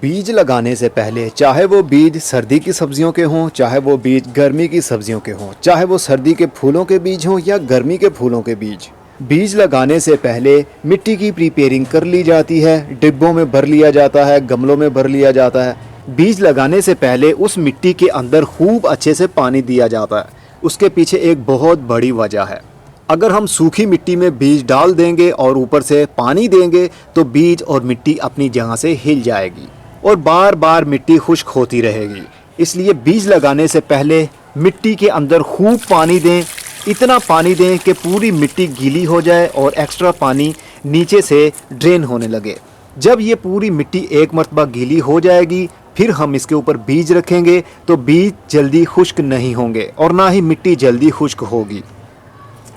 बीज लगाने से पहले चाहे वो बीज सर्दी की सब्जियों के हों, चाहे वो बीज गर्मी की सब्जियों के हों, चाहे वो सर्दी के फूलों के बीज हों या गर्मी के फूलों के बीज लगाने से पहले मिट्टी की प्रिपेयरिंग कर ली जाती है। डिब्बों में भर लिया जाता है, गमलों में भर लिया जाता है। बीज लगाने से पहले उस मिट्टी के अंदर खूब अच्छे से पानी दिया जाता है। उसके पीछे एक बहुत बड़ी वजह है। अगर हम सूखी मिट्टी में बीज डाल देंगे और ऊपर से पानी देंगे तो बीज और मिट्टी अपनी जगह से हिल जाएगी और बार बार मिट्टी खुश्क होती रहेगी। इसलिए बीज लगाने से पहले मिट्टी के अंदर खूब पानी दें, इतना पानी दें कि पूरी मिट्टी गीली हो जाए और एक्स्ट्रा पानी नीचे से ड्रेन होने लगे। जब ये पूरी मिट्टी एक मरतबा गीली हो जाएगी फिर हम इसके ऊपर बीज रखेंगे तो बीज जल्दी खुश्क नहीं होंगे और ना ही मिट्टी जल्दी खुश्क होगी।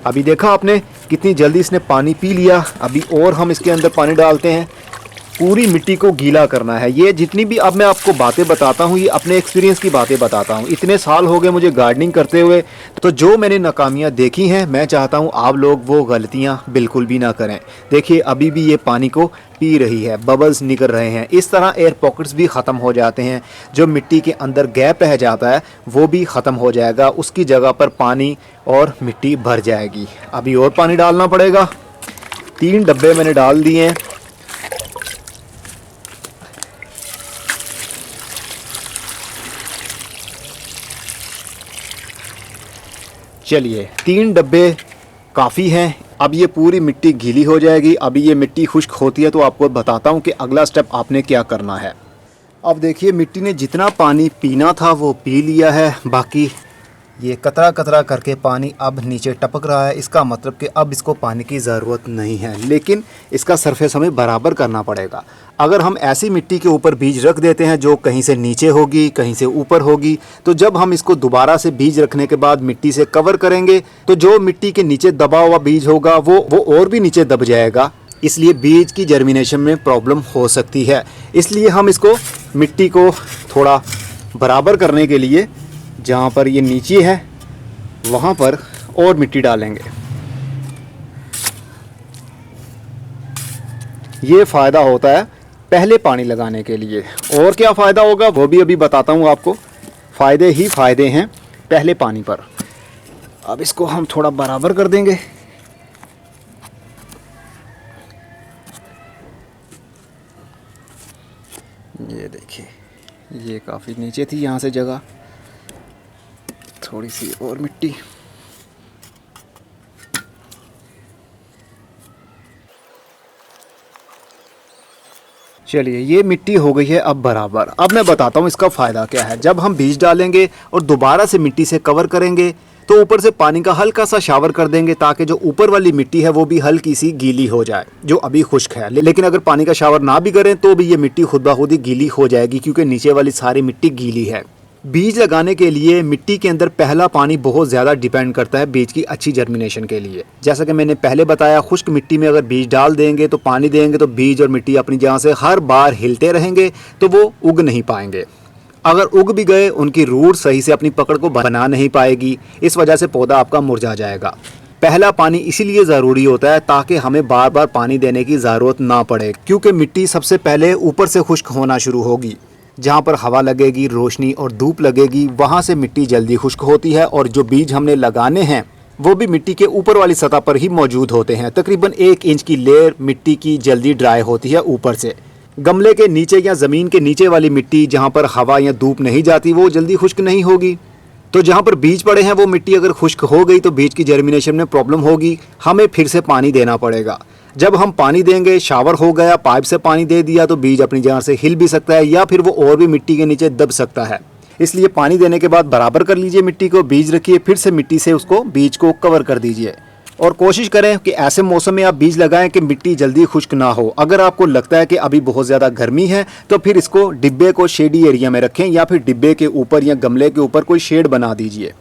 अभी देखा आपने कितनी जल्दी इसने पानी पी लिया। अभी और हम इसके अंदर पानी डालते हैं। पूरी मिट्टी को गीला करना है। ये जितनी भी अब मैं आपको बातें बताता हूँ ये अपने एक्सपीरियंस की बातें बताता हूँ। इतने साल हो गए मुझे गार्डनिंग करते हुए, तो जो मैंने नाकामियाँ देखी हैं मैं चाहता हूँ आप लोग वो गलतियाँ बिल्कुल भी ना करें। देखिए अभी भी ये पानी को पी रही है, बबल्स निकल रहे हैं। इस तरह एयर पॉकेट्स भी ख़त्म हो जाते हैं। जो मिट्टी के अंदर गैप रह जाता है वो भी ख़त्म हो जाएगा, उसकी जगह पर पानी और मिट्टी भर जाएगी। अभी और पानी डालना पड़ेगा। 3 डब्बे मैंने डाल दिए हैं। चलिए 3 डब्बे काफ़ी हैं। अब ये पूरी मिट्टी गीली हो जाएगी। अभी ये मिट्टी खुश्क होती है तो आपको बताता हूँ कि अगला स्टेप आपने क्या करना है। अब देखिए मिट्टी ने जितना पानी पीना था वो पी लिया है। बाकी ये कतरा कतरा करके पानी अब नीचे टपक रहा है। इसका मतलब कि अब इसको पानी की ज़रूरत नहीं है, लेकिन इसका सरफेस हमें बराबर करना पड़ेगा। अगर हम ऐसी मिट्टी के ऊपर बीज रख देते हैं जो कहीं से नीचे होगी कहीं से ऊपर होगी, तो जब हम इसको दोबारा से बीज रखने के बाद मिट्टी से कवर करेंगे तो जो मिट्टी के नीचे दबा हुआ बीज होगा वो और भी नीचे दब जाएगा। इसलिए बीज की जर्मिनेशन में प्रॉब्लम हो सकती है। इसलिए हम इसको मिट्टी को थोड़ा बराबर करने के लिए जहाँ पर ये नीचे है वहाँ पर और मिट्टी डालेंगे। ये फ़ायदा होता है पहले पानी लगाने के लिए। और क्या फ़ायदा होगा वो भी अभी बताता हूँ आपको। फ़ायदे ही फ़ायदे हैं पहले पानी पर। अब इसको हम थोड़ा बराबर कर देंगे। ये देखिए ये काफ़ी नीचे थी, यहाँ से जगह थोड़ी सी और मिट्टी। चलिए ये मिट्टी हो गई है अब बराबर। अब मैं बताता हूँ इसका फ़ायदा क्या है। जब हम बीज डालेंगे और दोबारा से मिट्टी से कवर करेंगे तो ऊपर से पानी का हल्का सा शावर कर देंगे ताकि जो ऊपर वाली मिट्टी है वो भी हल्की सी गीली हो जाए जो अभी खुश्क है। लेकिन अगर पानी का शावर ना भी करें तो भी ये मिट्टी खुद ब खुद ही गीली हो जाएगी क्योंकि नीचे वाली सारी मिट्टी गीली है। बीज लगाने के लिए मिट्टी के अंदर पहला पानी बहुत ज़्यादा डिपेंड करता है बीज की अच्छी जर्मिनेशन के लिए। जैसा कि मैंने पहले बताया, खुश्क मिट्टी में अगर बीज डाल देंगे तो पानी देंगे तो बीज और मिट्टी अपनी जगह से हर बार हिलते रहेंगे तो वो उग नहीं पाएंगे। अगर उग भी गए उनकी रूट सही से अपनी पकड़ को बना नहीं पाएगी। इस वजह से पौधा आपका मुरझा जाएगा। पहला पानी इसीलिए ज़रूरी होता है ताकि हमें बार बार पानी देने की ज़रूरत ना पड़े, क्योंकि मिट्टी सबसे पहले ऊपर से खुश्क होना शुरू होगी। जहाँ पर हवा लगेगी, रोशनी और धूप लगेगी, वहाँ से मिट्टी जल्दी खुश्क होती है और जो बीज हमने लगाने हैं वो भी मिट्टी के ऊपर वाली सतह पर ही मौजूद होते हैं। तकरीबन 1 इंच की लेयर मिट्टी की जल्दी ड्राई होती है ऊपर से। गमले के नीचे या ज़मीन के नीचे वाली मिट्टी जहाँ पर हवा या धूप नहीं जाती वो जल्दी खुश्क नहीं होगी। तो जहाँ पर बीज पड़े हैं वो मिट्टी अगर खुश्क हो गई तो बीज की जर्मिनेशन में प्रॉब्लम होगी। हमें फिर से पानी देना पड़ेगा। जब हम पानी देंगे, शावर हो गया, पाइप से पानी दे दिया तो बीज अपनी जगह से हिल भी सकता है या फिर वो और भी मिट्टी के नीचे दब सकता है। इसलिए पानी देने के बाद बराबर कर लीजिए मिट्टी को, बीज रखिए, फिर से मिट्टी से उसको बीज को कवर कर दीजिए। और कोशिश करें कि ऐसे मौसम में आप बीज लगाएं कि मिट्टी जल्दी खुश्क ना हो। अगर आपको लगता है कि अभी बहुत ज़्यादा गर्मी है तो फिर इसको डिब्बे को शेडी एरिया में रखें या फिर डिब्बे के ऊपर या गमले के ऊपर कोई शेड बना दीजिए।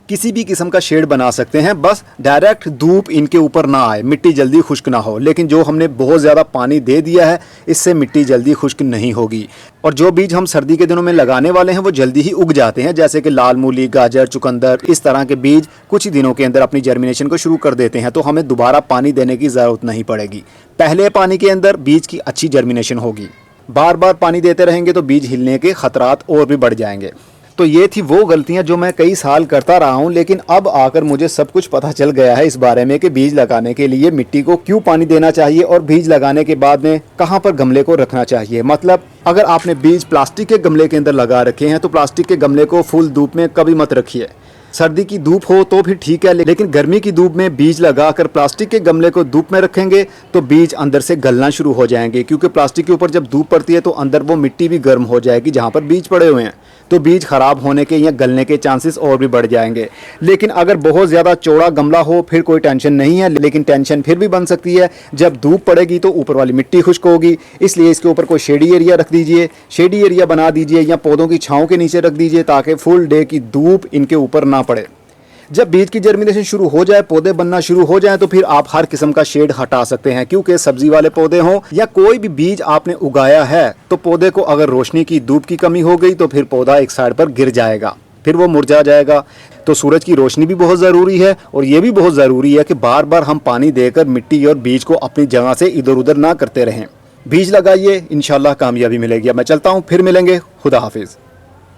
किसी भी किस्म का शेड बना सकते हैं, बस डायरेक्ट धूप इनके ऊपर ना आए, मिट्टी जल्दी खुश्क ना हो। लेकिन जो हमने बहुत ज़्यादा पानी दे दिया है इससे मिट्टी जल्दी खुश्क नहीं होगी। और जो बीज हम सर्दी के दिनों में लगाने वाले हैं वो जल्दी ही उग जाते हैं, जैसे कि लाल मूली, गाजर, चुकंदर, इस तरह के बीज कुछ ही दिनों के अंदर अपनी जर्मिनेशन को शुरू कर देते हैं। तो हमें दोबारा पानी देने की ज़रूरत नहीं पड़ेगी। पहले पानी के अंदर बीज की अच्छी जर्मिनेशन होगी। बार बार पानी देते रहेंगे तो बीज हिलने के खतरात और भी बढ़ जाएंगे। तो ये थी वो गलतियां जो मैं कई साल करता रहा हूं, लेकिन अब आकर मुझे सब कुछ पता चल गया है इस बारे में कि बीज लगाने के लिए मिट्टी को क्यों पानी देना चाहिए और बीज लगाने के बाद में कहां पर गमले को रखना चाहिए। मतलब अगर आपने बीज प्लास्टिक के गमले के अंदर लगा रखे हैं तो प्लास्टिक के गमले को फुल धूप में कभी मत रखिए। सर्दी की धूप हो तो फिर ठीक है, लेकिन गर्मी की धूप में बीज लगाकर प्लास्टिक के गमले को धूप में रखेंगे तो बीज अंदर से गलना शुरू हो जाएंगे, क्योंकि प्लास्टिक के ऊपर जब धूप पड़ती है तो अंदर वो मिट्टी भी गर्म हो जाएगी जहाँ पर बीज पड़े हुए हैं, तो बीज खराब होने के या गलने के चांसेस और भी बढ़ जाएंगे। लेकिन अगर बहुत ज़्यादा चौड़ा गमला हो फिर कोई टेंशन नहीं है, लेकिन टेंशन फिर भी बन सकती है जब धूप पड़ेगी तो ऊपर वाली मिट्टी खुश्क होगी। इसलिए इसके ऊपर कोई शेडी एरिया रख दीजिए, शेडी एरिया बना दीजिए या पौधों की छाँव के नीचे रख दीजिए ताकि फुल डे की धूप इनके ऊपर ना पड़े। जब बीज की जर्मिनेशन शुरू हो जाए, पौधे बनना शुरू हो जाए, तो फिर आप हर किस्म का शेड हटा सकते हैं, क्योंकि सब्जी वाले पौधे हों या कोई भी बीज आपने उगाया है तो पौधे को अगर रोशनी की धूप की कमी हो गई तो फिर पौधा एक साइड पर गिर जाएगा, फिर वो मुरझा जाएगा। तो सूरज की रोशनी भी बहुत ज़रूरी है और ये भी बहुत ज़रूरी है कि बार बार हम पानी देकर मिट्टी और बीज को अपनी जगह से इधर उधर ना करते रहें। बीज लगाइए, इंशाल्लाह कामयाबी मिलेगी। अब मैं चलता हूँ, फिर मिलेंगे। खुदा हाफिज़।